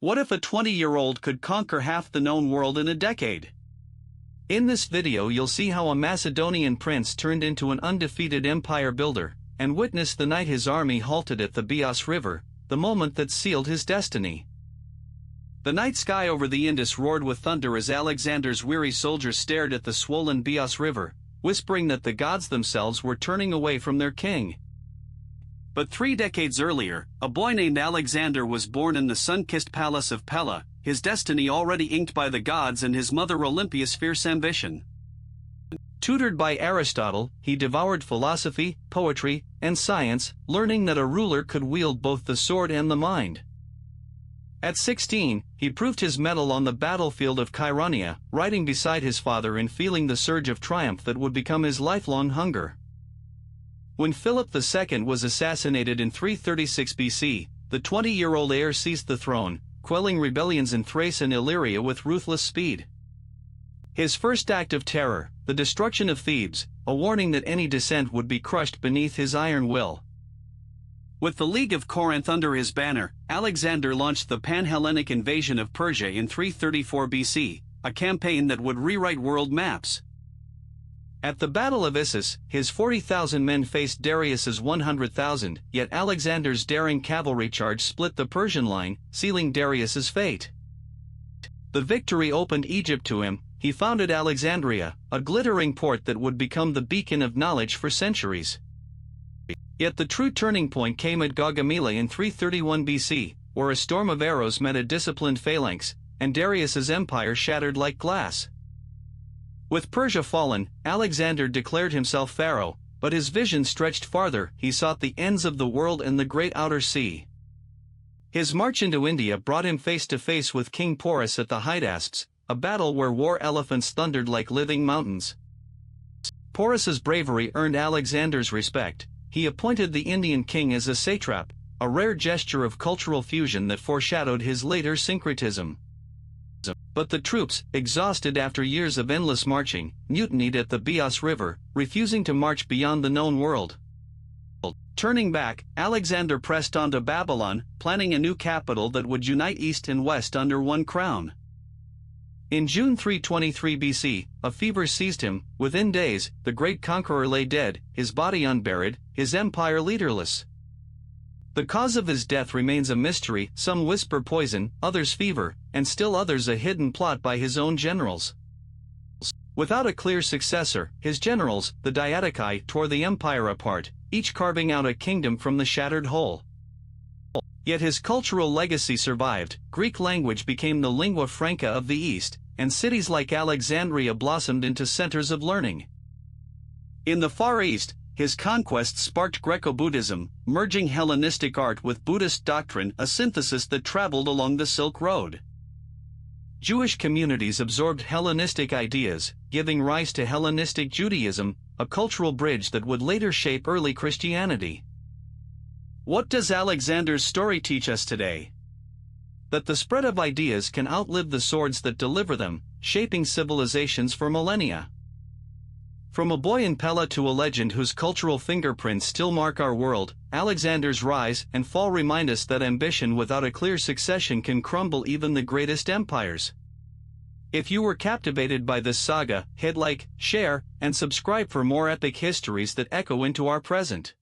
What if a 20-year-old could conquer half the known world in a decade? In this video you'll see how a Macedonian prince turned into an undefeated empire builder, and witness the night his army halted at the Bios River, the moment that sealed his destiny. The night sky over the Indus roared with thunder as Alexander's weary soldiers stared at the swollen Bios River, whispering that the gods themselves were turning away from their king. But 3 decades earlier, a boy named Alexander was born in the sun-kissed palace of Pella, his destiny already inked by the gods and his mother Olympia's fierce ambition. Tutored by Aristotle, he devoured philosophy, poetry, and science, learning that a ruler could wield both the sword and the mind. At 16, he proved his mettle on the battlefield of Chaeronea, riding beside his father and feeling the surge of triumph that would become his lifelong hunger. When Philip II was assassinated in 336 BC, the 20-year-old heir seized the throne, quelling rebellions in Thrace and Illyria with ruthless speed. His first act of terror, the destruction of Thebes, a warning that any dissent would be crushed beneath his iron will. With the League of Corinth under his banner, Alexander launched the Pan-Hellenic invasion of Persia in 334 BC, a campaign that would rewrite world maps. At the Battle of Issus, his 40,000 men faced Darius's 100,000, yet Alexander's daring cavalry charge split the Persian line, sealing Darius's fate. The victory opened Egypt to him. He founded Alexandria, a glittering port that would become the beacon of knowledge for centuries. Yet the true turning point came at Gaugamela in 331 BC, where a storm of arrows met a disciplined phalanx, and Darius's empire shattered like glass. With Persia fallen, Alexander declared himself pharaoh, but his vision stretched farther. He sought the ends of the world and the great outer sea. His march into India brought him face to face with King Porus at the Hydaspes, a battle where war elephants thundered like living mountains. Porus's bravery earned Alexander's respect. He appointed the Indian king as a satrap, a rare gesture of cultural fusion that foreshadowed his later syncretism. But the troops, exhausted after years of endless marching, mutinied at the Bios River, refusing to march beyond the known world. Turning back, Alexander pressed on to Babylon, planning a new capital that would unite East and West under one crown. In June 323 BC, a fever seized him. Within days, the great conqueror lay dead, his body unburied, his empire leaderless. The cause of his death remains a mystery. Some whisper poison, others fever, and still others a hidden plot by his own generals. Without a clear successor, his generals, the Diadochi, tore the empire apart, each carving out a kingdom from the shattered whole. Yet his cultural legacy survived. Greek language became the lingua franca of the East, and cities like Alexandria blossomed into centers of learning. In the Far East, his conquests sparked Greco Buddhism, merging Hellenistic art with Buddhist doctrine, a synthesis that traveled along the Silk Road. Jewish communities absorbed Hellenistic ideas, giving rise to Hellenistic Judaism, a cultural bridge that would later shape early Christianity. What does Alexander's story teach us today? That the spread of ideas can outlive the swords that deliver them, shaping civilizations for millennia. From a boy in Pella to a legend whose cultural fingerprints still mark our world, Alexander's rise and fall remind us that ambition without a clear succession can crumble even the greatest empires. If you were captivated by this saga, hit like, share, and subscribe for more epic histories that echo into our present.